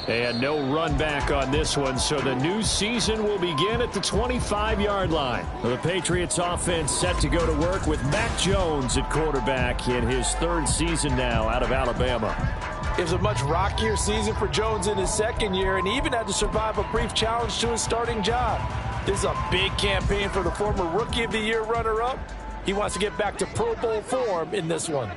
And no run back on this one, so the new season will begin at the 25-yard line. The Patriots offense set to go to work with Mac Jones at quarterback in his third season now out of Alabama. It was a much rockier season for Jones in his second year, and he even had to survive a brief challenge to his starting job. This is a big campaign for the former Rookie of the Year runner-up. He wants to get back to Pro Bowl form in this one.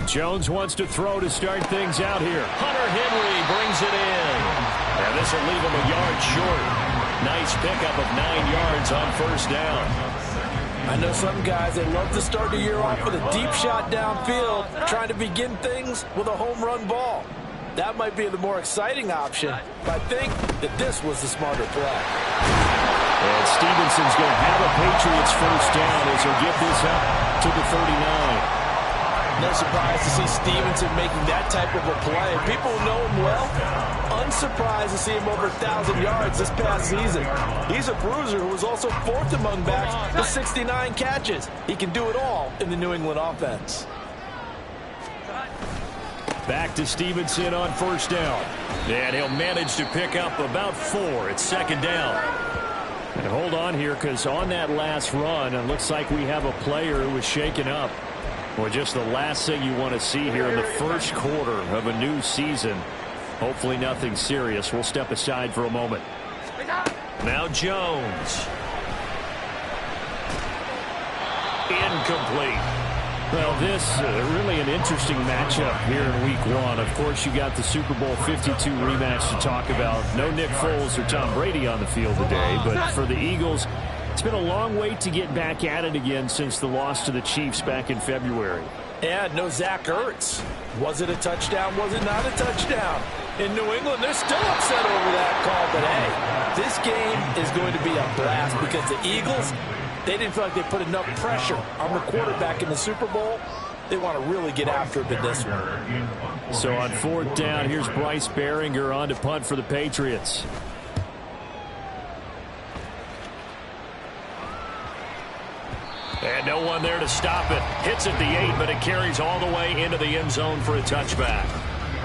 Jones wants to throw to start things out here. Hunter Henry brings it in. And this will leave him a yard short. Nice pickup of 9 yards on first down. I know some guys, they love to start the year off with a deep shot downfield, trying to begin things with a home run ball. That might be the more exciting option, but I think that this was the smarter play. And Stevenson's going to have a Patriots first down as he'll give this up to the 39. No surprise to see Stevenson making that type of a play. People who know him well, unsurprised to see him over 1,000 yards this past season. He's a bruiser who was also fourth among backs with 69 catches. He can do it all in the New England offense. Back to Stevenson on first down. And he'll manage to pick up about 4 at second down. And hold on here, because on that last run, it looks like we have a player who was shaken up. Well, just the last thing you want to see here in the first quarter of a new season. Hopefully nothing serious. We'll step aside for a moment. Now Jones. Incomplete. Well, this really an interesting matchup here in week 1. Of course, you got the Super Bowl 52 rematch to talk about. No Nick Foles or Tom Brady on the field today, but for the Eagles, it's been a long wait to get back at it again since the loss to the Chiefs back in February. And no Zach Ertz. Was it a touchdown? Was it not a touchdown? In New England, they're still upset over that call. But, hey, this game is going to be a blast because the Eagles, they didn't feel like they put enough pressure on the quarterback in the Super Bowl. They want to really get after it in this one. So on fourth down, here's Bryce Baringer on to punt for the Patriots. And no one there to stop it. Hits at the 8, but it carries all the way into the end zone for a touchback.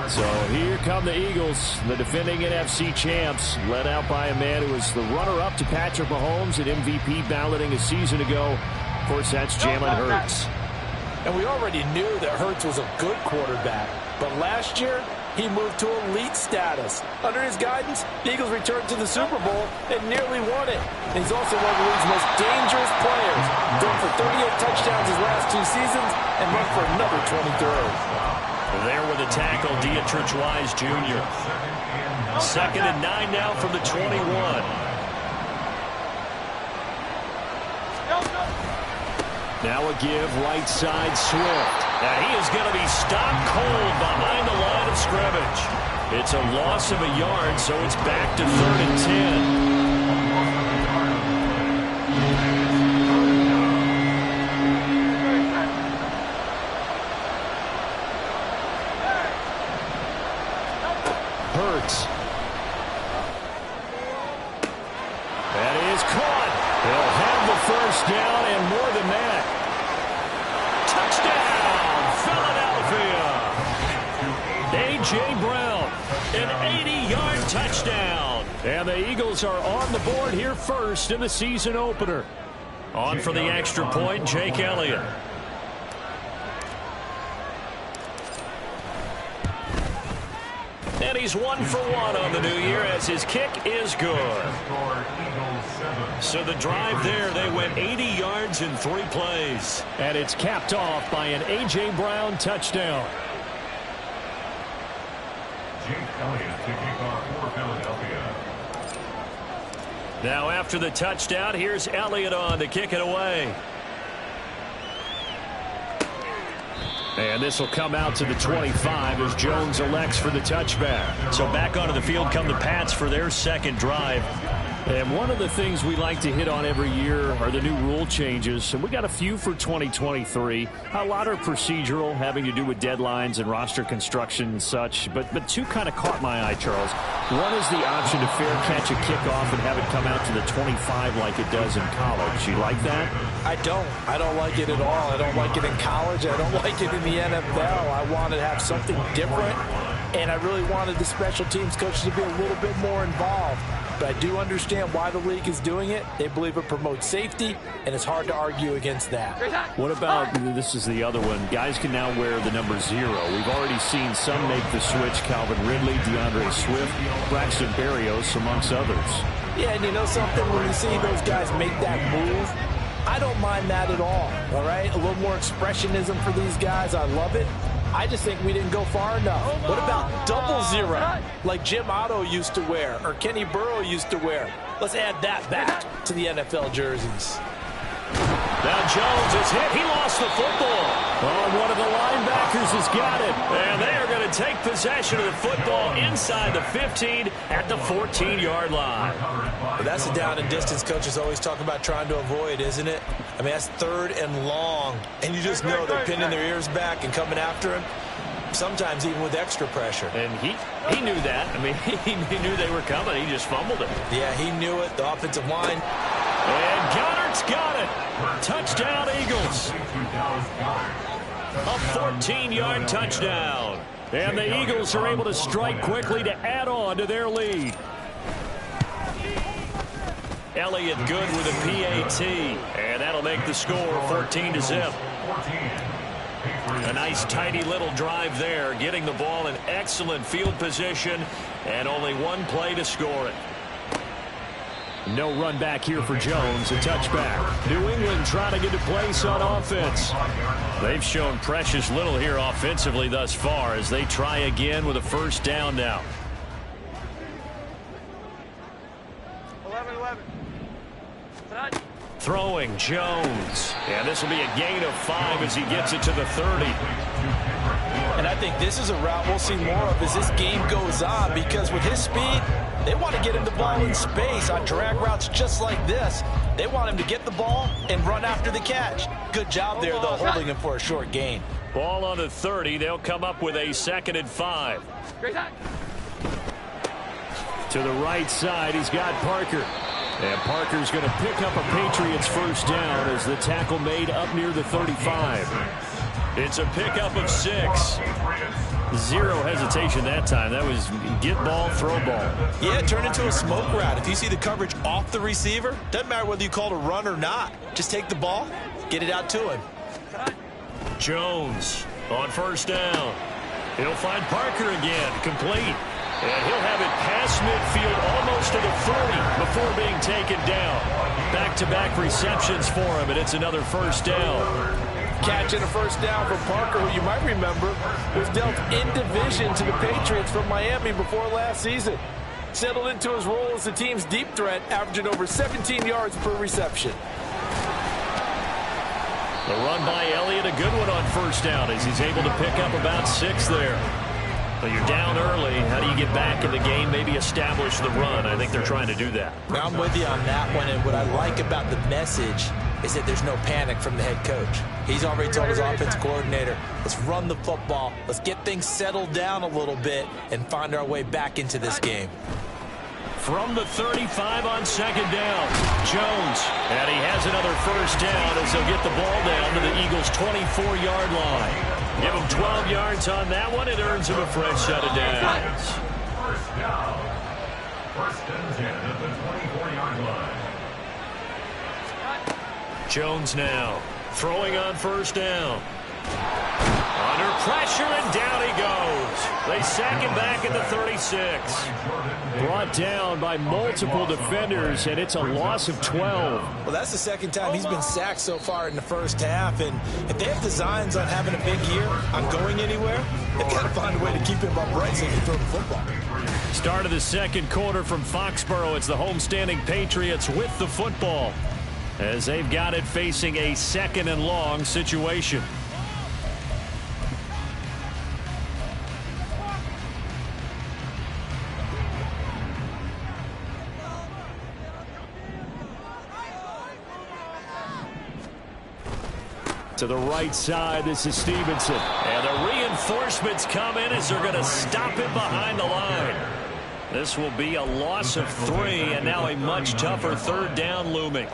So here come the Eagles, the defending NFC champs, led out by a man who was the runner-up to Patrick Mahomes at MVP balloting a season ago. Of course, that's Jalen Hurts. And we already knew that Hurts was a good quarterback. But last year, he moved to elite status. Under his guidance, the Eagles returned to the Super Bowl and nearly won it. And he's also one of the league's most dangerous players. Thrown for 38 touchdowns his last 2 seasons and run for another 23. There with a tackle, Dietrich Wise Jr. Second and 9 now from the 21. Now a give, right side, Swift. Now he is going to be stopped cold behind the line of scrimmage. It's a loss of a yard, so it's back to 3rd and 10. Hurts. That is caught. They'll have the first down and more than that. Touchdown, Philadelphia. A.J. Brown, an 80-yard touchdown. And the Eagles are on the board here first in the season opener. On for the extra point, Jake Elliott. And he's 1 for 1 on the new year as his kick is good. So the drive there, they went 80 yards in 3 plays. And it's capped off by an A.J. Brown touchdown. Jake Elliott to kick off for Philadelphia. Now after the touchdown, here's Elliott on to kick it away. And this will come out to the 25 as Jones elects for the touchback. So back onto the field come the Pats for their second drive. And one of the things we like to hit on every year are the new rule changes. And we got a few for 2023. A lot are procedural, having to do with deadlines and roster construction and such. But 2 kind of caught my eye, Charles. One is the option to fair catch a kickoff and have it come out to the 25 like it does in college. You like that? I don't like it at all. I don't like it in college. I don't like it in the NFL. I want to have something different. and I really wanted the special teams coaches to be a little bit more involved. But I do understand why the league is doing it. They believe it promotes safety, and it's hard to argue against that. What about, this is the other one, guys can now wear the number 0. We've already seen some make the switch, Calvin Ridley, DeAndre Swift, Braxton Berrios, amongst others. Yeah, and you know something, when you see those guys make that move, I don't mind that at all right? A little more expressionism for these guys. I love it. I just think we didn't go far enough. What about double 0, like Jim Otto used to wear or Kenny Burrow used to wear? Let's add that back to the NFL jerseys. Now Jones is hit. He lost the football. Oh, one of the linebackers has got it. And they are going to take possession of the football inside the 15 at the 14-yard line. Well, that's the down and distance coaches always talk about trying to avoid, isn't it? I mean, that's 3rd and long. And you just know they're pinning their ears back and coming after him, sometimes even with extra pressure. And he knew that. I mean, he knew they were coming. He just fumbled it. Yeah, he knew it. The offensive line. And Goddard's got it. Touchdown, Eagles. A 14-yard touchdown. And the Eagles are able to strike quickly to add on to their lead. Elliott good with a PAT. And that'll make the score 14-0. A nice, tidy little drive there, getting the ball in excellent field position, and only one play to score it. No run back here for Jones, a touchback. New England trying to get a place on offense. They've shown precious little here offensively thus far as they try again with a first down now. 11-11. Throwing Jones. And this will be a gain of 5 as he gets it to the 30. And I think this is a route we'll see more of as this game goes on, because with his speed, they want to get him the ball in space on drag routes just like this. They want him to get the ball and run after the catch. Good job there, though, holding him for a short gain. Ball on the 30. They'll come up with a 2nd and 5. To the right side, he's got Parker. And Parker's going to pick up a Patriots first down as the tackle made up near the 35. It's a pickup of 6. Zero hesitation that time. That was get ball, throw ball. Yeah, it turned into a smoke route. If you see the coverage off the receiver, doesn't matter whether you call it a run or not. Just take the ball, get it out to him. Jones on first down. He'll find Parker again, complete. And he'll have it past midfield almost to the 30 before being taken down. Back-to-back receptions for him, and it's another first down. Catching a first down from Parker, who you might remember was dealt in division to the Patriots from Miami before last season. Settled into his role as the team's deep threat, averaging over 17 yards per reception. The run by Elliott, a good one on first down as he's able to pick up about 6 there. But you're down early. How do you get back in the game, maybe establish the run? I think they're trying to do that. Now, I'm with you on that one, and what I like about the message is that there's no panic from the head coach. He's already told his offensive coordinator, let's run the football, let's get things settled down a little bit, and find our way back into this game. From the 35 on second down, Jones. And he has another first down as they'll get the ball down to the Eagles' 24-yard line. Give him 12 yards on that one. It earns him a fresh set of downs. First down. First and 10 at the 24-yard line. Jones now throwing on first down. Under pressure, and down he goes. They sack him back at the 36. Brought down by multiple defenders, and it's a loss of 12. Well, that's the second time he's been sacked so far in the first half, and if they have designs on having a big year, on going anywhere, they've got to find a way to keep him upright so he can throw the football. Start of the second quarter from Foxborough. It's the homestanding Patriots with the football as they've got it facing a 2nd and long situation. To the right side, this is Stevenson. And the reinforcements come in as they're going to stop him behind the line. This will be a loss of 3, and now a much tougher third down looming.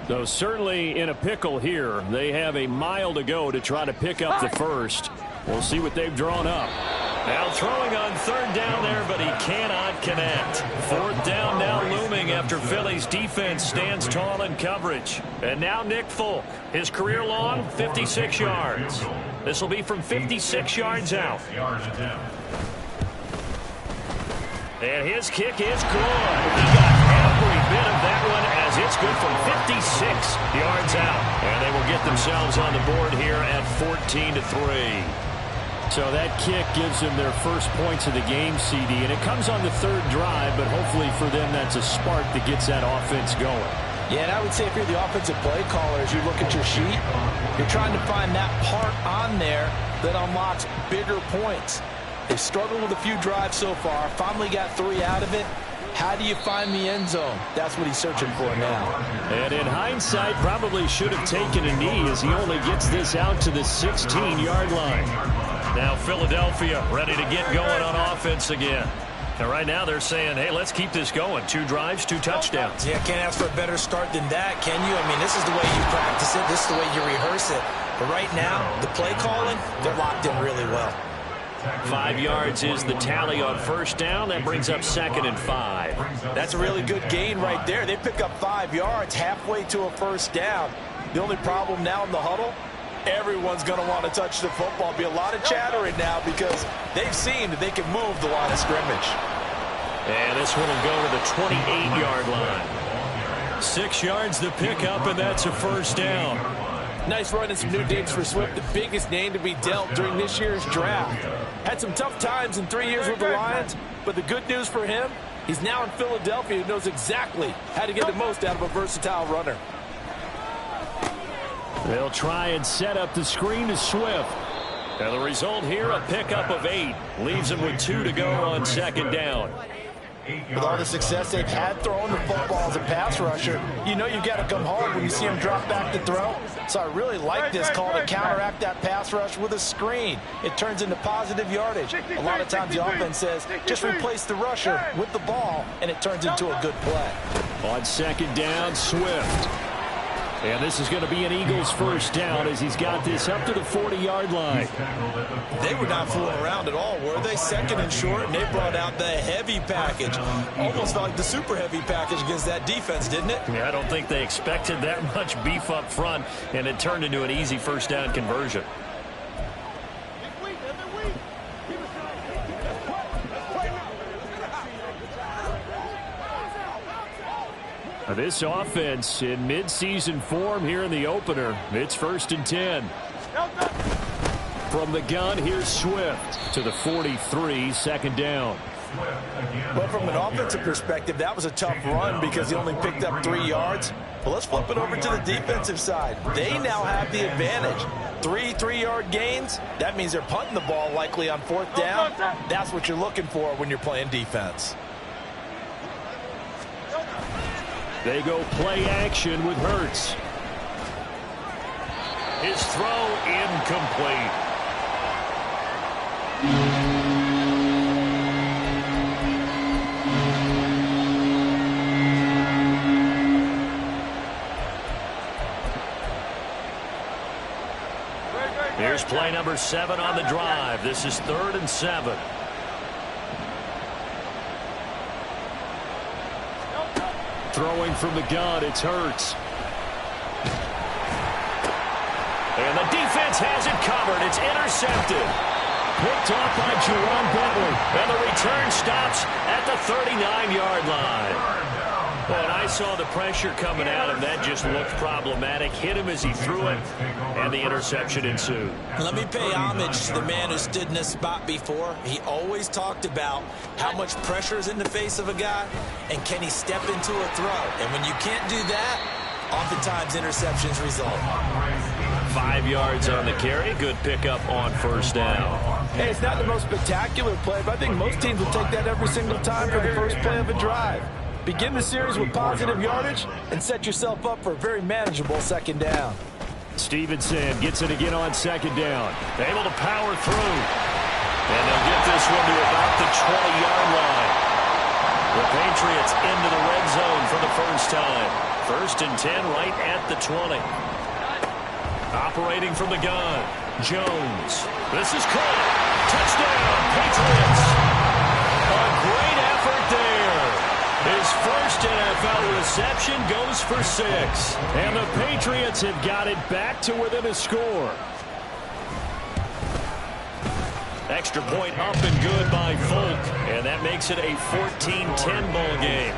Though certainly in a pickle here. They have a mile to go to try to pick up the first. We'll see what they've drawn up. Now throwing on third down there, but he cannot connect. Fourth down now looming after Philly's defense stands tall in coverage. And now Nick Folk, his career long 56 yards. This will be from 56 yards out. And his kick is good. He got every bit of that one as it's good from 56 yards out. And they will get themselves on the board here at 14-3. So that kick gives them their first points of the game, CD, and it comes on the third drive, but hopefully for them that's a spark that gets that offense going. Yeah, and I would say if you're the offensive play caller, as you look at your sheet, you're trying to find that part on there that unlocks bigger points. They've struggled with a few drives so far, finally got 3 out of it. How do you find the end zone? That's what he's searching for now. And in hindsight, probably should have taken a knee as he only gets this out to the 16-yard line. Now Philadelphia ready to get going on offense again. And right now they're saying, hey, let's keep this going. 2 drives, 2 touchdowns. Yeah, can't ask for a better start than that, can you? I mean, this is the way you practice it. This is the way you rehearse it. But right now, the play calling, they're locked in really well. 5 yards is the tally on first down. That brings up 2nd and 5. That's a really good gain right there. They pick up 5 yards halfway to a first down. The only problem now in the huddle, everyone's going to want to touch the football. Be a lot of chattering now because they've seen that they can move the line of scrimmage. And this one will go to the 28-yard line. 6 yards to pick up, and that's a first down. Nice run and some new digs for Swift, the biggest name to be dealt during this year's draft. Had some tough times in 3 years with the Lions, but the good news for him, he's now in Philadelphia who knows exactly how to get the most out of a versatile runner. They'll try and set up the screen to Swift. And the result here, a pickup of 8. Leaves him with 2 to go on 2nd down. With all the success they've had throwing the football as a pass rusher, you know you've got to come hard when you see him drop back to throw. So I really like this call to counteract that pass rush with a screen. It turns into positive yardage. A lot of times the offense says, just replace the rusher with the ball, and it turns into a good play. On 2nd down, Swift. And this is going to be an Eagles first down as he's got this up to the 40-yard line. They were not fooling around at all, were they? 2nd and short, and they brought out the heavy package. Almost felt like the super heavy package against that defense, didn't it? Yeah, I don't think they expected that much beef up front, and it turned into an easy first down conversion. This offense in midseason form here in the opener. It's 1st and 10. From the gun, here's Swift to the 43, 2nd down. Well, from an offensive perspective, that was a tough run because he only picked up 3 yards. But let's flip it over to the defensive side. They now have the advantage. 3 3-yard gains, that means they're punting the ball likely on 4th down. That's what you're looking for when you're playing defense. They go play action with Hurts. His throw incomplete. Here's play number 7 on the drive. This is 3rd and 7. Throwing from the gun, it's Hurts. And the defense has it covered. It's intercepted. Picked off by Jerome Bentley. And the return stops at the 39-yard line. Well, and I saw the pressure coming at him. That just looked problematic. Hit him as he threw it, and the interception ensued. Let me pay homage to the man who stood in this spot before. He always talked about how much pressure is in the face of a guy, and can he step into a throw. And when you can't do that, oftentimes interceptions result. 5 yards on the carry. Good pickup on first down. Hey, it's not the most spectacular play, but I think most teams will take that every single time for the first play of a drive. Begin the series with positive yardage and set yourself up for a very manageable 2nd down. Stevenson gets it again on 2nd down. Able to power through. And they'll get this one to about the 20-yard line. The Patriots into the red zone for the first time. 1st and 10 right at the 20. Operating from the gun, Jones. This is caught. Touchdown, Patriots. A great effort there. His first NFL reception goes for 6. And the Patriots have got it back to within a score. Extra point up and good by Folk. And that makes it a 14-10 ball game.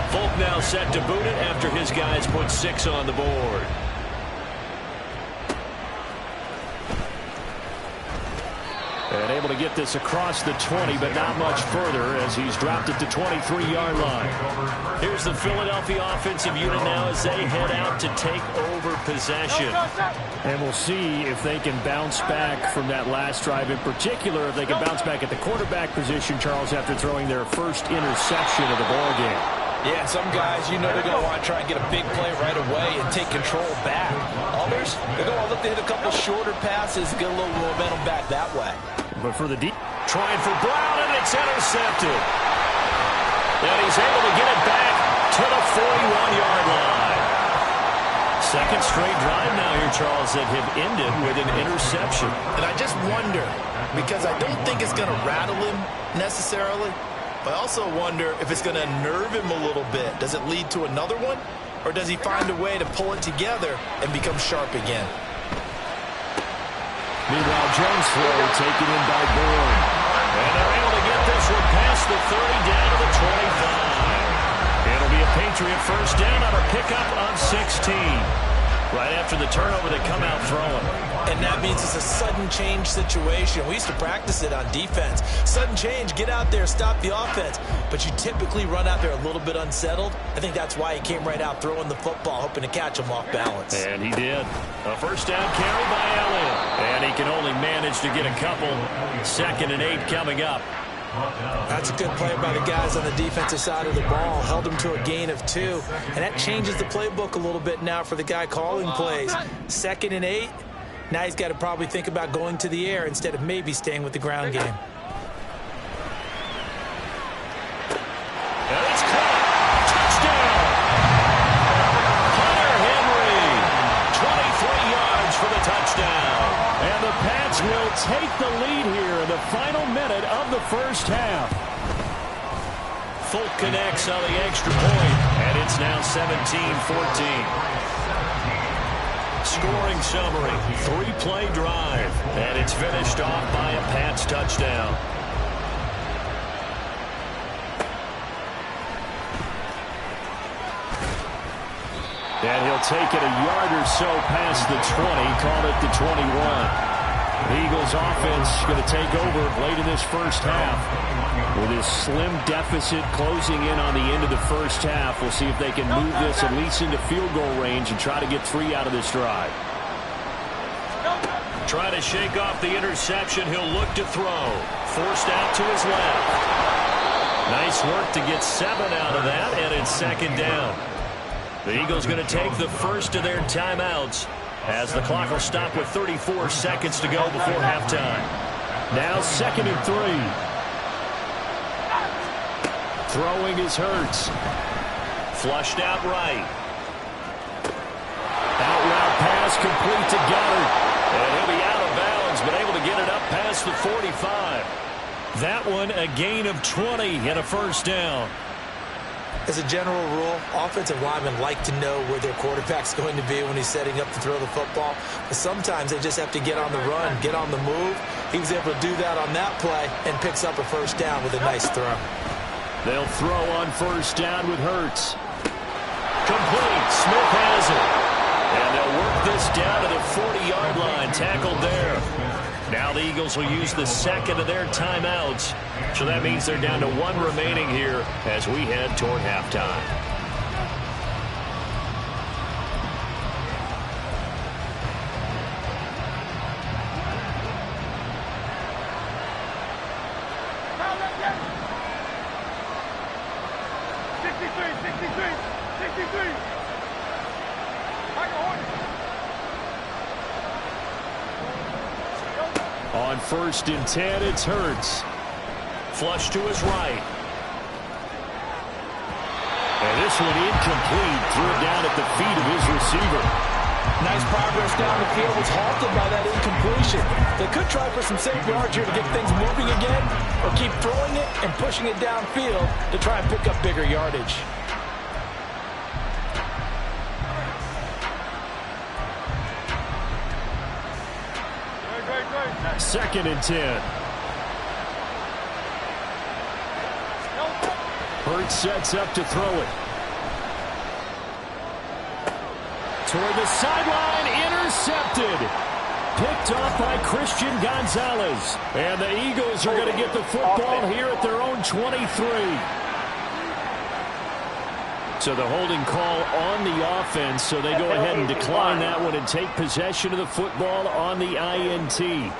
Folk now set to boot it after his guys put 6 on the board. And able to get this across the 20, but not much further as he's dropped it to 23-yard line. Here's the Philadelphia offensive unit now as they head out to take over possession. And we'll see if they can bounce back from that last drive. In particular, if they can bounce back at the quarterback position, Charles, after throwing their first interception of the ball game. Yeah, some guys, you know they're going to want to try and get a big play right away and take control back. Others, they're going to look to hit a couple shorter passes and get a little momentum back that way. But for the deep, trying for Brown, and it's intercepted. And he's able to get it back to the 41-yard line. Second straight drive now here, Charles, that have ended with an interception. And I just wonder, because I don't think it's going to rattle him necessarily, but I also wonder if it's going to nerve him a little bit. Does it lead to another one? Or does he find a way to pull it together and become sharp again? Meanwhile, Jones' throw taken in by Bourne. And they're able to get this one past the 30 down to the 25. It'll be a Patriot first down on a pickup of 16. Right after the turnover, they come out throwing. And that means it's a sudden change situation. We used to practice it on defense. Sudden change, get out there, stop the offense. But you typically run out there a little bit unsettled. I think that's why he came right out throwing the football, hoping to catch him off balance. And he did. A first down carry by Elliott. And he can only manage to get a couple. 2nd and 8 coming up. That's a good play by the guys on the defensive side of the ball. Held him to a gain of 2. And that changes the playbook a little bit now for the guy calling plays. 2nd and 8. Now he's got to probably think about going to the air instead of maybe staying with the ground game. And it's caught. Touchdown. Hunter Henry. 23 yards for the touchdown. And the Pats will take the lead here in the final minute of the first half. Folk connects on the extra point, and it's now 17-14. Scoring summary, 3-play drive, and it's finished off by a Pats touchdown. And he'll take it a yard or so past the 20, call it the 21. The Eagles offense going to take over late in this first half. With his slim deficit closing in on the end of the first half, we'll see if they can move this at least into field goal range and try to get 3 out of this drive. Trying to shake off the interception, he'll look to throw. Forced out to his left. Nice work to get 7 out of that, and it's 2nd down. The Eagles going to take the first of their timeouts as the clock will stop with 34 seconds to go before halftime. Now 2nd and 3. Throwing is Hurts. Flushed out right. Out route pass complete to Goddard. And he'll be out of bounds, but able to get it up past the 45. That one a gain of 20 and a first down. As a general rule, offensive linemen like to know where their quarterback's going to be when he's setting up to throw the football. But sometimes they just have to get on the run, get on the move. He was able to do that on that play and picks up a first down with a nice throw. They'll throw on first down with Hurts. Complete. Smith has it. And they'll work this down to the 40-yard line. Tackled there. Now the Eagles will use the 2nd of their timeouts. So that means they're down to 1 remaining here as we head toward halftime. On 1st and 10, it's Hurts. Flush to his right. And this one incomplete. Threw it down at the feet of his receiver. Nice progress down the field was halted by that incompletion. They could try for some safe yards here to get things moving again, or keep throwing it and pushing it downfield to try and pick up bigger yardage. Second and 10. Hurts sets up to throw it. Toward the sideline, intercepted. Picked off by Christian Gonzalez. And the Eagles are going to get the football here at their own 23. So the holding call on the offense, so they go ahead and decline that one and take possession of the football on the INT.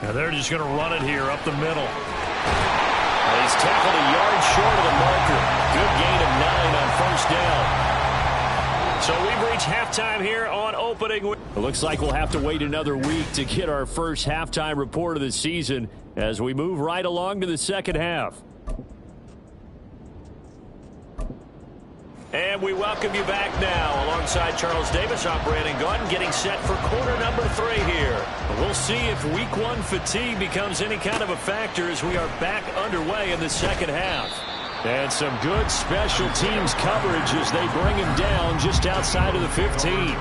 Now they're just going to run it here up the middle. He's tackled a yard short of the marker. Good gain of 9 on first down. So we've reached halftime here on opening. It looks like we'll have to wait another week to get our first halftime report of the season as we move right along to the second half. And we welcome you back now. Alongside Charles Davis, I'm Brandon Gaudin, getting set for quarter number 3 here. We'll see if week 1 fatigue becomes any kind of a factor as we are back underway in the second half. And some good special teams coverage as they bring him down just outside of the 15.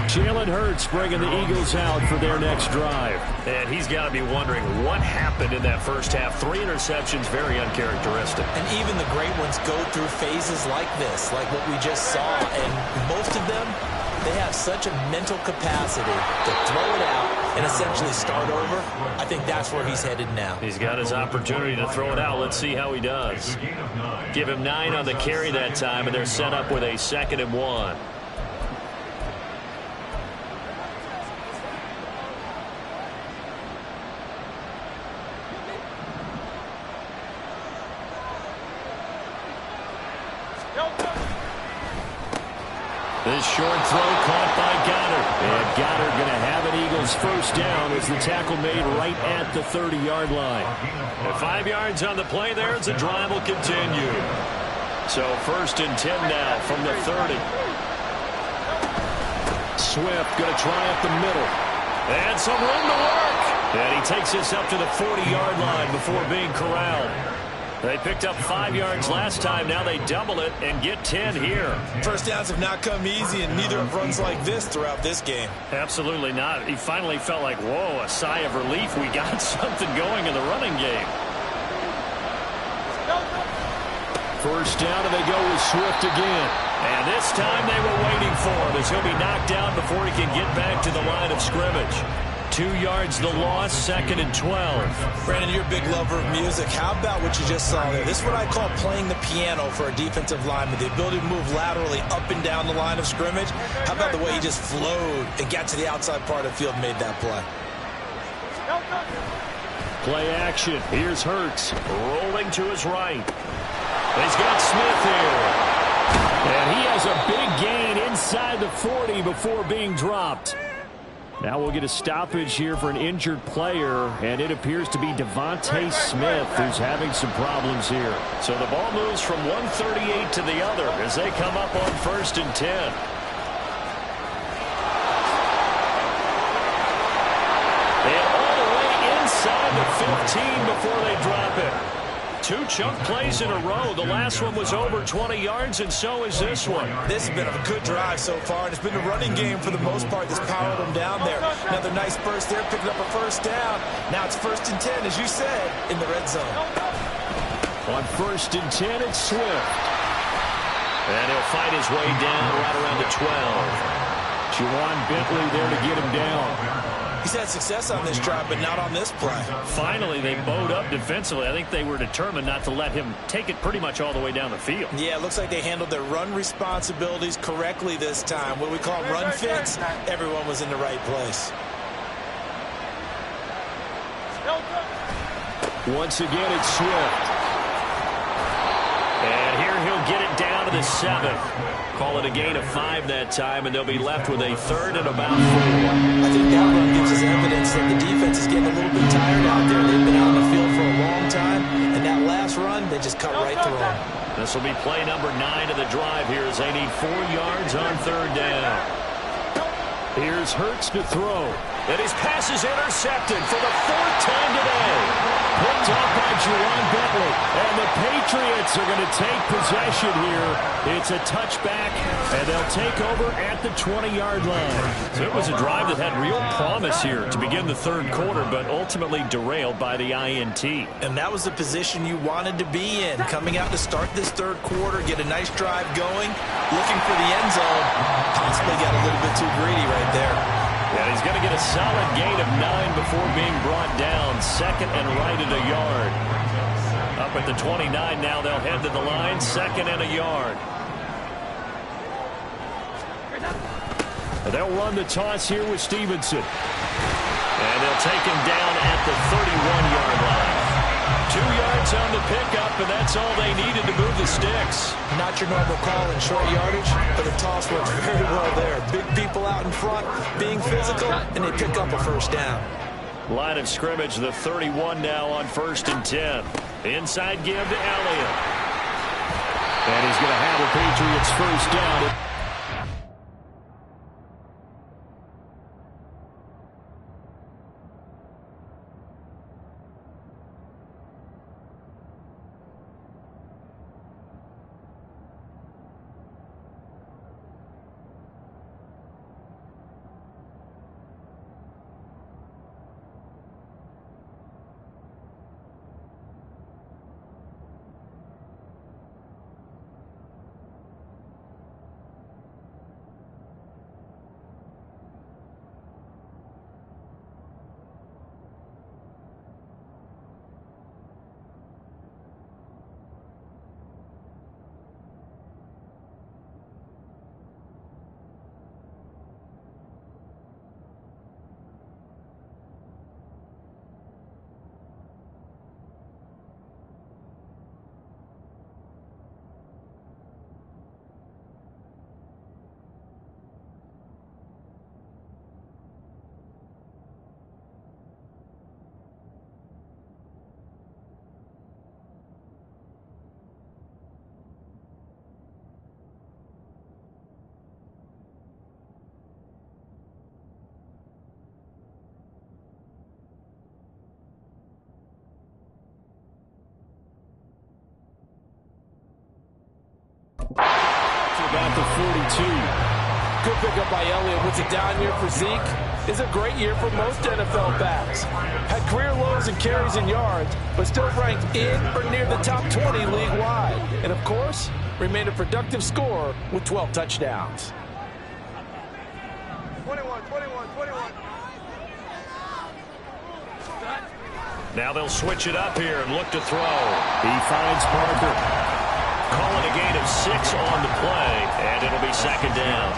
Jalen Hurts bringing the Eagles out for their next drive. And he's got to be wondering what happened in that first half. 3 interceptions, very uncharacteristic. And even the great ones go through phases like this, like what we just saw. And most of them, they have such a mental capacity to throw it out and essentially start over. I think that's where he's headed now. He's got his opportunity to throw it out. Let's see how he does. Give him 9 on the carry that time, and they're set up with a 2nd and 1. This short throw caught by Goddard. And Goddard going to have an Eagles first down as the tackle made right at the 30-yard line. And 5 yards on the play there as the drive will continue. So 1st and 10 now from the 30. Swift going to try up the middle. And some room to work. And he takes us up to the 40-yard line before being corralled. They picked up 5 yards last time. Now they double it and get 10 here. First downs have not come easy, and neither have runs like this throughout this game. Absolutely not. He finally felt like, whoa, a sigh of relief. We got something going in the running game. First down, and they go with Swift again. And this time they were waiting for him as he'll be knocked down before he can get back to the line of scrimmage. 2 yards the loss, 2nd and 12. Brandon, you're a big lover of music. How about what you just saw there? This is what I call playing the piano for a defensive lineman. The ability to move laterally up and down the line of scrimmage. How about the way he just flowed and got to the outside part of the field and made that play? Play action. Here's Hurts rolling to his right. He's got Smith here. And he has a big gain inside the 40 before being dropped. Now we'll get a stoppage here for an injured player, and it appears to be Devontae Smith who's having some problems here. So the ball moves from 138 to the other as they come up on 1st and 10. And all the way inside the 15 before they drop it. 2 chunk plays in a row. The last one was over 20 yards, and so is this one. This has been a good drive so far, and it's been a running game for the most part that's powered them down there. Another nice burst there, picking up a first down. Now it's 1st and 10, as you said, in the red zone. On 1st and 10, it's Swift. And he'll fight his way down right around the 12. Juwan Bentley there to get him down. He's had success on this drive, but not on this play. Finally, they bowed up defensively. I think they were determined not to let him take it pretty much all the way down the field. Yeah, it looks like they handled their run responsibilities correctly this time. What we call run fits, everyone was in the right place. Once again, it's Swift. And here he'll get it down to the 7th. Call it a gain of 5 that time, and they'll be left with a 3rd and about 4. I think that run gives us evidence that the defense is getting a little bit tired out there. They've been out in the field for a long time, and that last run, they just cut right through them. This will be play number 9 of the drive here as they need 4 yards on 3rd down. Here's Hurts to throw. And his pass is intercepted for the 4th time today. Picked off by Jerron Bentley. And the Patriots are going to take possession here. It's a touchback, and they'll take over at the 20-yard line. So it was a drive that had real promise here to begin the 3rd quarter, but ultimately derailed by the INT. And that was the position you wanted to be in. Coming out to start this 3rd quarter, get a nice drive going, looking for the end zone. Possibly got a little bit too greedy right there. And he's going to get a solid gain of 9 before being brought down. 2nd and right at a yard. Up at the 29 now, they'll head to the line. 2nd and a yard. And they'll run the toss here with Stevenson. And they'll take him down at the 31-yard line. 2 yards on the pickup, and that's all they needed to move the sticks. Not your normal call in short yardage, but the toss worked very well there. Big people out in front, being physical, and they pick up a 1st down. Line of scrimmage, the 31 now on 1st and 10. Inside give to Elliott. And he's going to have the Patriots 1st down. About the 42. Good pickup by Elliott. What's a down year for Zeke is a great year for most NFL backs. Had career lows in carries and yards, but still ranked in or near the top 20 league-wide. And, of course, remained a productive scorer with 12 touchdowns. 21. Now they'll switch it up here and look to throw. He finds Parker. Call it a gain of 6 on the play, and it'll be 2nd down.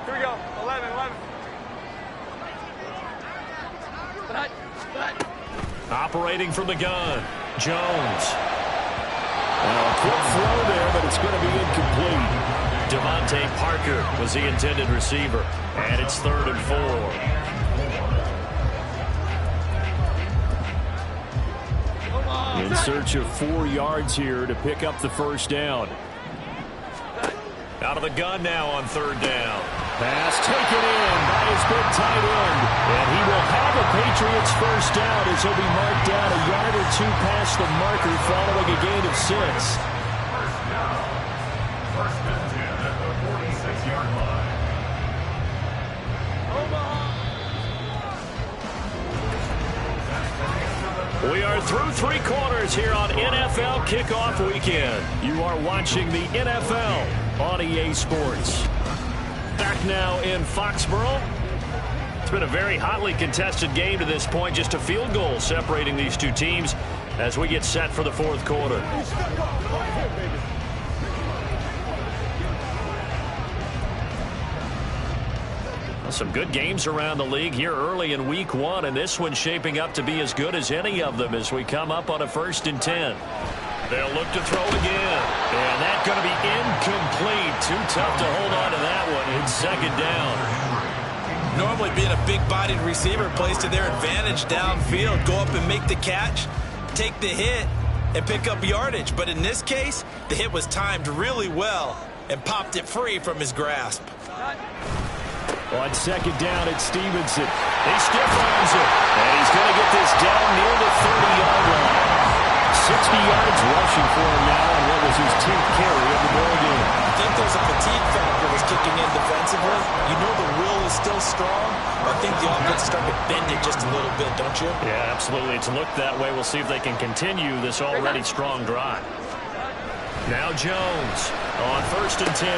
Here we go. 11. Operating from the gun, Jones. Now a quick throw there, but it's going to be incomplete. Devontae Parker was the intended receiver, and it's 3rd and 4. In search of 4 yards here to pick up the 1st down. Out of the gun now on 3rd down. Pass taken in by his big tight end. And he will have a Patriots 1st down as he'll be marked down a yard or 2 past the marker following a gain of 6. We are through 3 quarters here on NFL Kickoff Weekend. You are watching the NFL on EA Sports. Back now in Foxborough. It's been a very hotly contested game to this point. Just a field goal separating these 2 teams as we get set for the 4th quarter. Some good games around the league here early in week 1, and this one's shaping up to be as good as any of them as we come up on a 1st and 10. They'll look to throw again, and that's going to be incomplete. Too tough to hold on to that one. It's 2nd down. Normally being a big-bodied receiver plays to their advantage downfield. Go up and make the catch, take the hit, and pick up yardage. But in this case, the hit was timed really well and popped it free from his grasp. On 2nd down, it's Stevenson. He stiff arms it, and he's going to get this down near the 30-yard line. 60 yards rushing for him now on what was his 10th carry of the ball game. I think there's a fatigue factor that's kicking in defensively. You know the will is still strong, but I think the offense is starting to bend it just a little bit, don't you? Yeah, absolutely. It's looked that way. We'll see if they can continue this already strong drive. Now Jones on 1st and 10.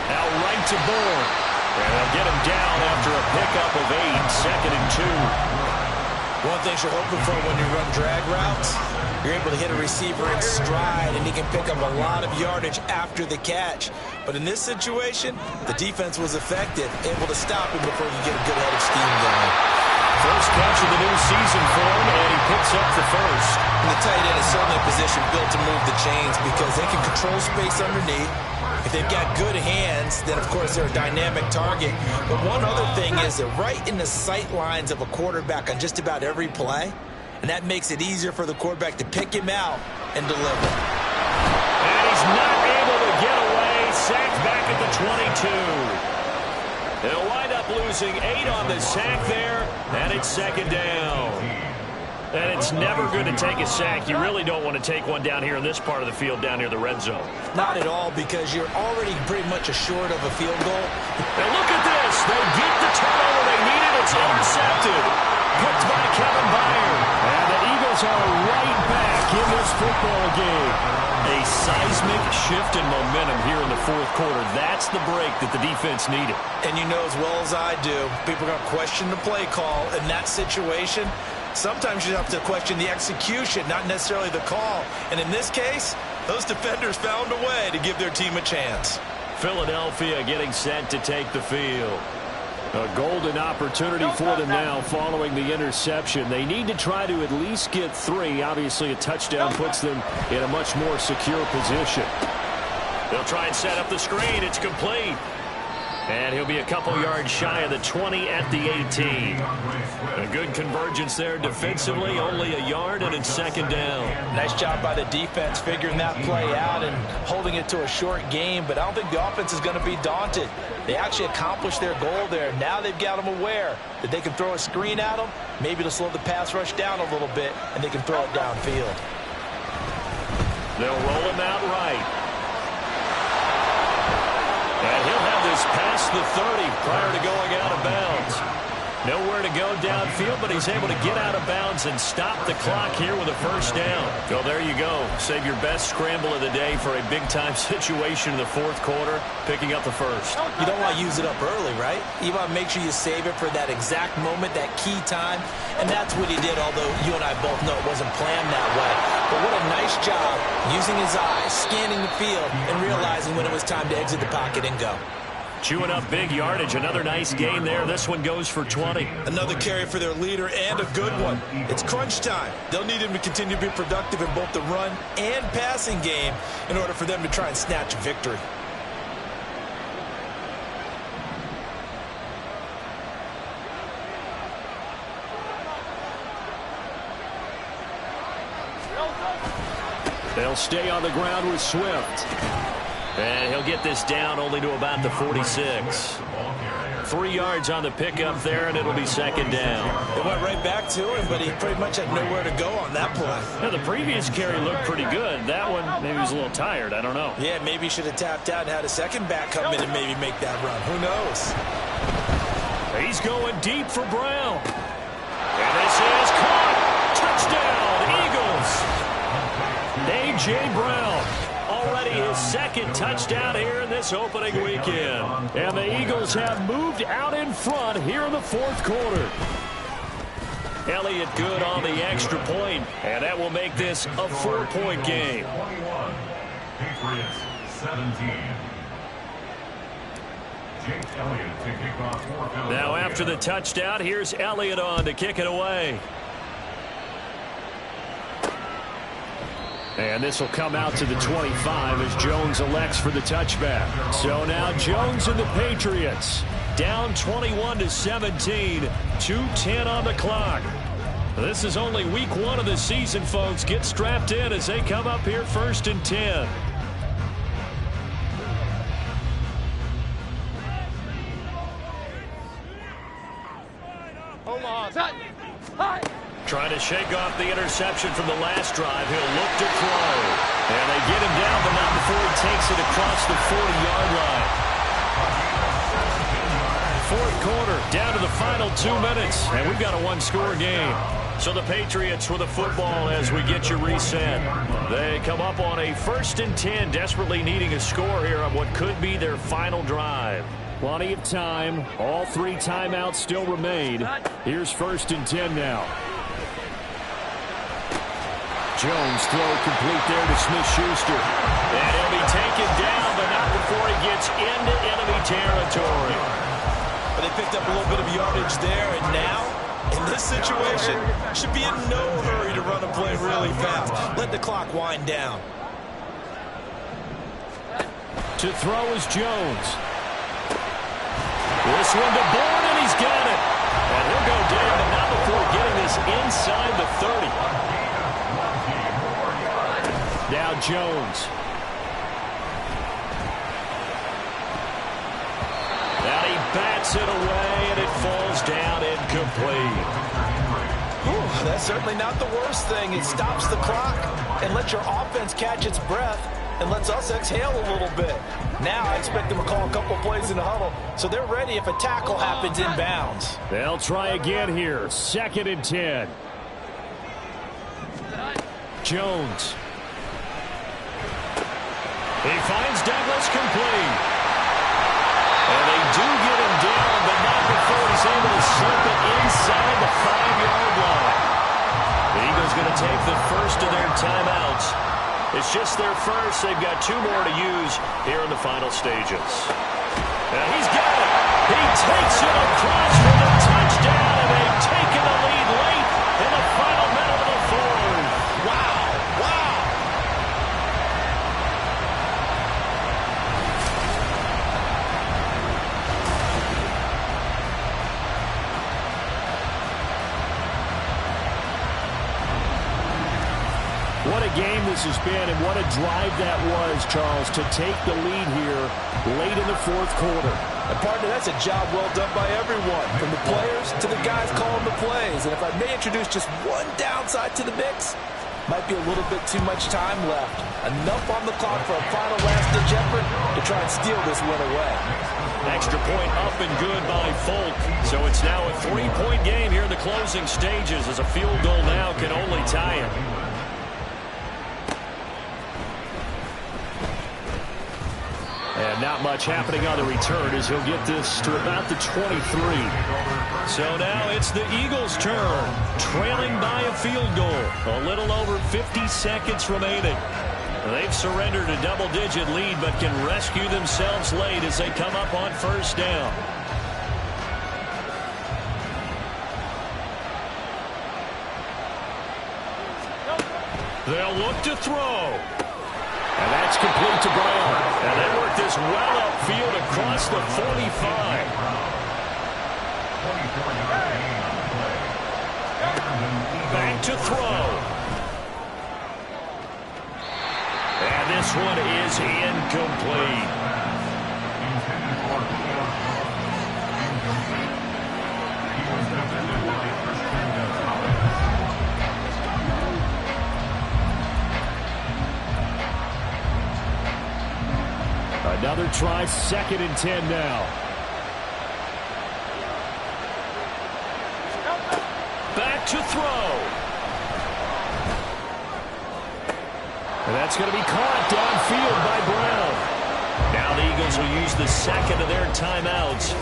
Now right to Bourne. And they'll get him down after a pickup of 8, 2nd and 2. One thing you're hoping for when you run drag routes, you're able to hit a receiver in stride, and he can pick up a lot of yardage after the catch. But in this situation, the defense was effective, able to stop him before you get a good head of steam going. First catch of the new season for him, and he picks up the first. And the tight end is certainly a position built to move the chains because they can control space underneath. If they've got good hands, then, of course, they're a dynamic target. But one other thing is they're right in the sight lines of a quarterback on just about every play, and that makes it easier for the quarterback to pick him out and deliver. And he's not able to get away. Sacked back at the 22. They'll wind up losing 8 on the sack there, and it's 2nd down. And it's never good to take a sack. You really don't want to take one down here in this part of the field, down near the red zone. Not at all, because you're already pretty much assured of a field goal. And look at this. They get the turnover they needed. It's intercepted. Picked by Kevin Byard. And the Eagles are right back in this football game. A seismic shift in momentum here in the 4th quarter. That's the break that the defense needed. And you know as well as I do, people are going to question the play call in that situation. Sometimes you have to question the execution, not necessarily the call. And in this case, those defenders found a way to give their team a chance. Philadelphia getting set to take the field. A golden opportunity for them now following the interception. They need to try to at least get 3. Obviously, a touchdown puts them in a much more secure position. They'll try and set up the screen. It's complete. And he'll be a couple yards shy of the 20 at the 18. A good convergence there defensively, only a yard, and it's 2nd down. Nice job by the defense figuring that play out and holding it to a short game, but I don't think the offense is going to be daunted. They actually accomplished their goal there. Now they've got them aware that they can throw a screen at them, maybe to slow the pass rush down a little bit, and they can throw it downfield. They'll roll him out right. And he'll have this past the 30 prior to going out of bounds. Nowhere to go downfield, but he's able to get out of bounds and stop the clock here with a 1st down. So there you go. Save your best scramble of the day for a big-time situation in the 4th quarter, picking up the first. You don't want to use it up early, right? You want to make sure you save it for that exact moment, that key time, and that's what he did, although you and I both know it wasn't planned that way. But what a nice job using his eyes, scanning the field, and realizing when it was time to exit the pocket and go. Chewing up big yardage. Another nice gain there. This one goes for 20. Another carry for their leader and a good one. It's crunch time. They'll need him to continue to be productive in both the run and passing game in order for them to try and snatch a victory. They'll stay on the ground with Swift. And he'll get this down only to about the 46. 3 yards on the pickup there, and it'll be 2nd down. It went right back to him, but he pretty much had nowhere to go on that play. Now, the previous carry looked pretty good. That one, maybe he was a little tired. I don't know. Yeah, maybe he should have tapped out and had a second back come in and maybe make that run. Who knows? He's going deep for Brown. And this is caught. Touchdown, Eagles. A.J. Brown. Already his 2nd touchdown here in this opening weekend. And the Eagles have moved out in front here in the 4th quarter. Elliott good on the extra point, and that will make this a 4-point game. 21, Patriots 17. Jake Elliott to kick off for Philadelphia. Now after the touchdown, here's Elliott on to kick it away. And this will come out to the 25 as Jones elects for the touchback. So now Jones and the Patriots down 21-17, 2:10 on the clock. This is only week 1 of the season, folks. Get strapped in as they come up here 1st and 10. Trying to shake off the interception from the last drive. He'll look to throw. And they get him down, but not before he takes it across the 40-yard line. 4th quarter, down to the final 2 minutes. And we've got a 1-score game. So the Patriots with the football as we get you reset. They come up on a 1st and 10, desperately needing a score here on what could be their final drive. Plenty of time. All 3 timeouts still remain. Here's 1st and 10 now. Jones throw complete there to Smith-Schuster. And he'll be taken down, but not before he gets into enemy territory. But they picked up a little bit of yardage there, and now, in this situation, should be in no hurry to run a play really fast. Let the clock wind down. To throw is Jones. This one to Bourne, and he's got it. And he'll go down, but not before getting this inside the 30. Now Jones. And he bats it away, and it falls down incomplete. Whew, that's certainly not the worst thing. It stops the clock and lets your offense catch its breath and lets us exhale a little bit. Now I expect them to call a couple plays in the huddle, so they're ready if a tackle happens inbounds. They'll try again here. 2nd and 10. Jones. He finds Douglas complete. And they do get him down, but not before he's able to slip it inside the 5-yard line. The Eagles going to take the first of their timeouts. It's just their first. They've got 2 more to use here in the final stages. And he's got it. He takes it across for the touchdown, and they've taken the lead late in the final minute of the 4th. Wow, wow. What a game this has been, and what a drive that was, Charles, to take the lead here late in the 4th quarter. And partner, that's a job well done by everyone, from the players to the guys calling the plays. And if I may introduce just one downside to the mix, might be a little bit too much time left. Enough on the clock for a final last-ditch effort to try and steal this win away. Extra point up and good by Folk. So it's now a 3-point game here in the closing stages, as a field goal now can only tie it. And not much happening on the return as he'll get this to about the 23. So now it's the Eagles' turn, trailing by a field goal. A little over 50 seconds remaining. They've surrendered a double-digit lead, but can rescue themselves late as they come up on 1st down. They'll look to throw. And that's complete to Brown. And they work this well upfield across the 45. Back to throw. And this one is incomplete. Another try, 2nd and 10 now. Back to throw. And that's going to be caught downfield by Brown. Now the Eagles will use the 2nd of their timeouts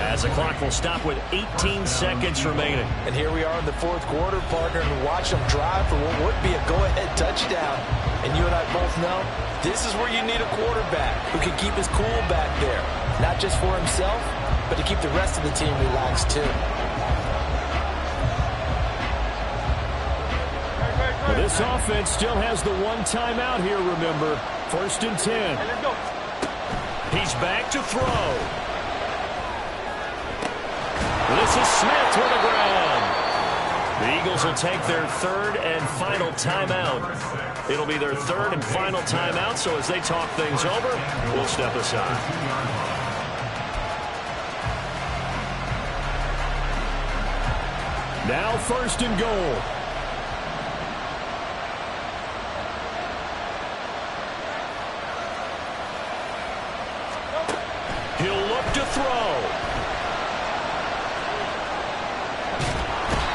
as the clock will stop with 18 seconds remaining. And here we are in the 4th quarter, partner, and watch them drive for what would be a go-ahead touchdown. And you and I both know This is where you need a quarterback who can keep his cool back there. Not just for himself, but to keep the rest of the team relaxed too. Well, this offense still has the one timeout here, remember. 1st and 10. Hey, let's go. He's back to throw. This is Smith to the ground. The Eagles will take their 3rd and final timeout. It'll be their 3rd and final timeout, so as they talk things over, we'll step aside. Now 1st and goal. He'll look to throw.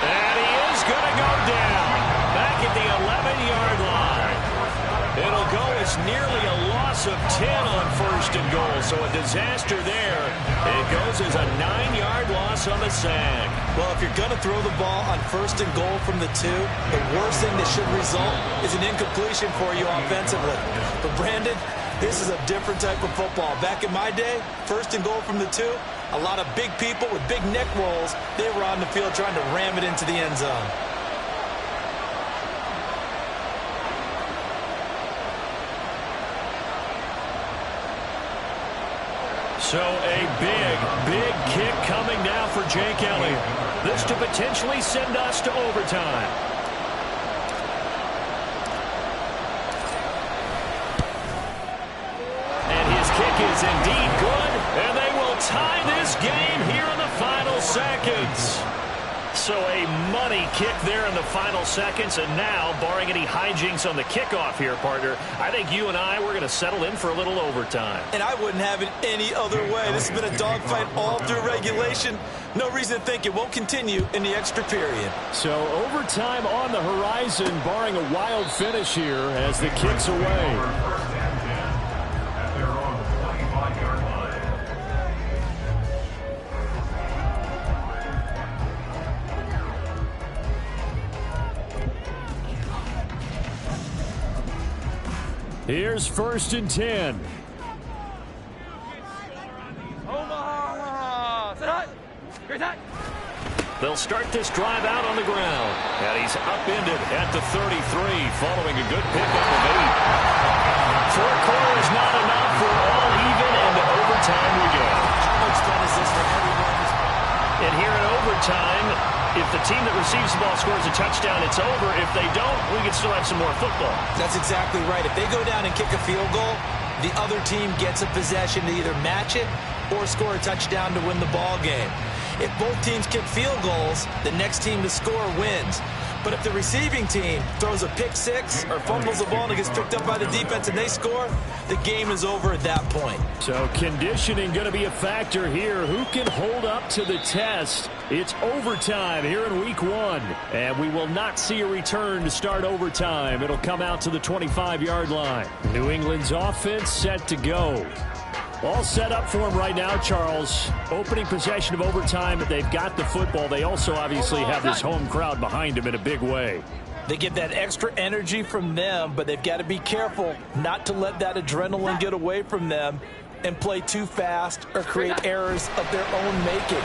And he is going to go down. Back at the 11-yard line. It'll go as nearly a loss of 10 on 1st and goal. So a disaster there. It goes as a 9-yard loss on the sack. Well, if you're going to throw the ball on 1st and goal from the 2, the worst thing that should result is an incompletion for you offensively. But Brandon, this is a different type of football. Back in my day, 1st and goal from the 2, a lot of big people with big neck rolls, they were on the field trying to ram it into the end zone. So a big kick coming now for Jake Elliott. This to potentially send us to overtime. And his kick is indeed good, and they will tie this game here in the final seconds. So a money kick there in the final seconds, and now, barring any hijinks on the kickoff here, partner, I think you and I, we're going to settle in for a little overtime. And I wouldn't have it any other way. This has been a dogfight all through regulation. No reason to think it won't continue in the extra period. So overtime on the horizon, barring a wild finish here as the kick's away. Here's 1st and 10. Omaha. Sit high. Great time. They'll start this drive out on the ground. And he's upended at the 33 following a good pickup of 8. 4 quarters not enough for all even, and to overtime we go. How much fun is this for everyone? And here in overtime, if the team that receives the ball scores a touchdown, it's over. If they don't, we can still have some more football. That's exactly right. If they go down and kick a field goal, the other team gets a possession to either match it or score a touchdown to win the ball game. If both teams kick field goals, the next team to score wins. But if the receiving team throws a pick six or fumbles the ball and it gets picked up by the defense and they score, the game is over at that point. So conditioning going to be a factor here. Who can hold up to the test? It's overtime here in week 1. And we will not see a return to start overtime. It'll come out to the 25-yard line. New England's offense set to go. All set up for him right now, Charles. Opening possession of overtime. They've got the football. They also obviously have this home crowd behind them in a big way. They get that extra energy from them, but they've got to be careful not to let that adrenaline get away from them and play too fast or create errors of their own making.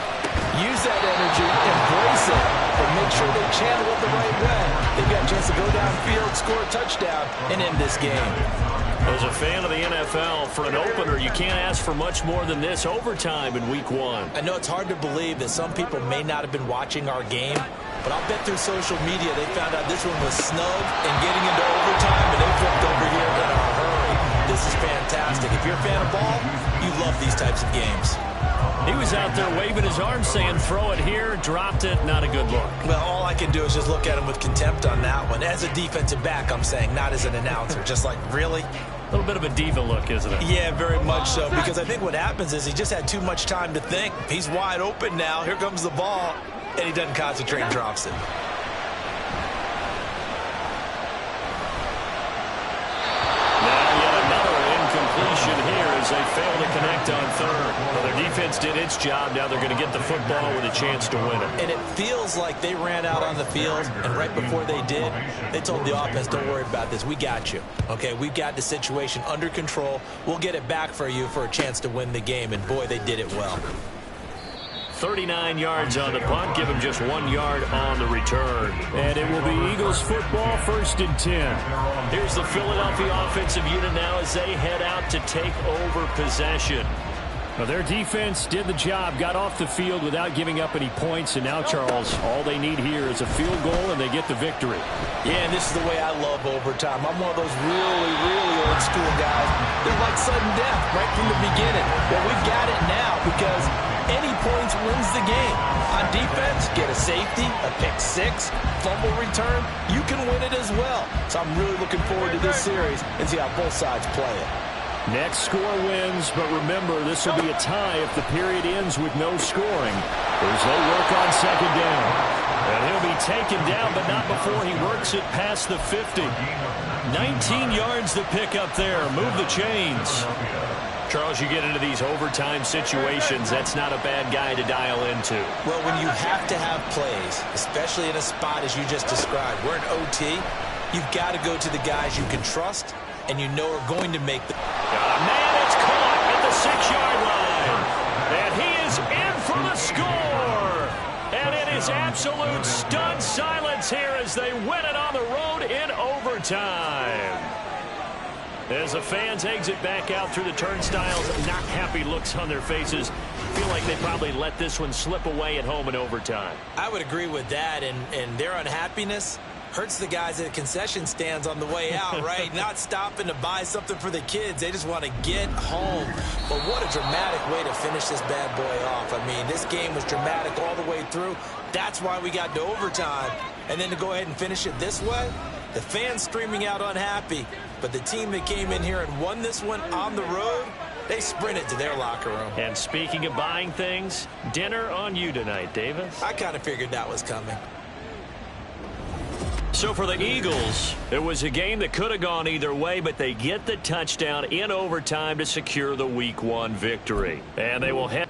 Use that energy, embrace it, and make sure they channel it the right way. They've got a chance to go downfield, score a touchdown, and end this game. As a fan of the NFL, for an opener, you can't ask for much more than this overtime in week 1. I know it's hard to believe that some people may not have been watching our game, but I'll bet through social media they found out this one was snug and getting into overtime, and they flipped over here in a hurry. This is fantastic. If you're a fan of ball, you love these types of games. He was out there waving his arms saying, throw it here, dropped it, not a good look. Well, all I can do is just look at him with contempt on that one. As a defensive back, I'm saying, not as an announcer. Just like, really? A little bit of a diva look, isn't it? Yeah, very much so, because I think what happens is he just had too much time to think. He's wide open now. Here comes the ball, and he doesn't concentrate and drops it. Now yet another incompletion here as they fail to connect on third. Well, their defense defense did its job. Now they're going to get the football with a chance to win it. And it feels like they ran out on the field, and right before they did, they told the offense, don't worry about this. We got you. Okay, we've got the situation under control. We'll get it back for you for a chance to win the game. And, boy, they did it well. 39 yards on the punt. Give him just 1 yard on the return. And it will be Eagles football, 1st and 10. Here's the Philadelphia offensive unit now as they head out to take over possession. Well, their defense did the job, got off the field without giving up any points, and now, Charles, all they need here is a field goal, and they get the victory. Yeah, and this is the way I love overtime. I'm one of those really, really old school guys. They're like sudden death right from the beginning. Well, we've got it now because any points wins the game. On defense, get a safety, a pick six, fumble return, you can win it as well. So I'm really looking forward to this series and see how both sides play it. Next score wins, but remember, this will be a tie if the period ends with no scoring as they work on 2nd down. And he'll be taken down, but not before he works it past the 50. 19 yards to pick up there. Move the chains. Charles, you get into these overtime situations, that's not a bad guy to dial into. Well, when you have to have plays, especially in a spot as you just described, we're in OT, you've got to go to the guys you can trust and you know are going to make the... Man, it's caught at the 6-yard line. And he is in for the score. And it is absolute stunned silence here as they win it on the road in overtime. As the fans exit back out through the turnstiles, not happy looks on their faces. Feel like they probably let this one slip away at home in overtime. I would agree with that, and their unhappiness hurts the guys at the concession stands on the way out, right? Not stopping to buy something for the kids. They just want to get home. But what a dramatic way to finish this bad boy off. I mean, this game was dramatic all the way through. That's why we got to overtime. And then to go ahead and finish it this way, the fans screaming out unhappy. But the team that came in here and won this one on the road, they sprinted to their locker room. And speaking of buying things, dinner on you tonight, Davis. I kind of figured that was coming. So for the Eagles, it was a game that could have gone either way, but they get the touchdown in overtime to secure the Week 1 victory. And they will head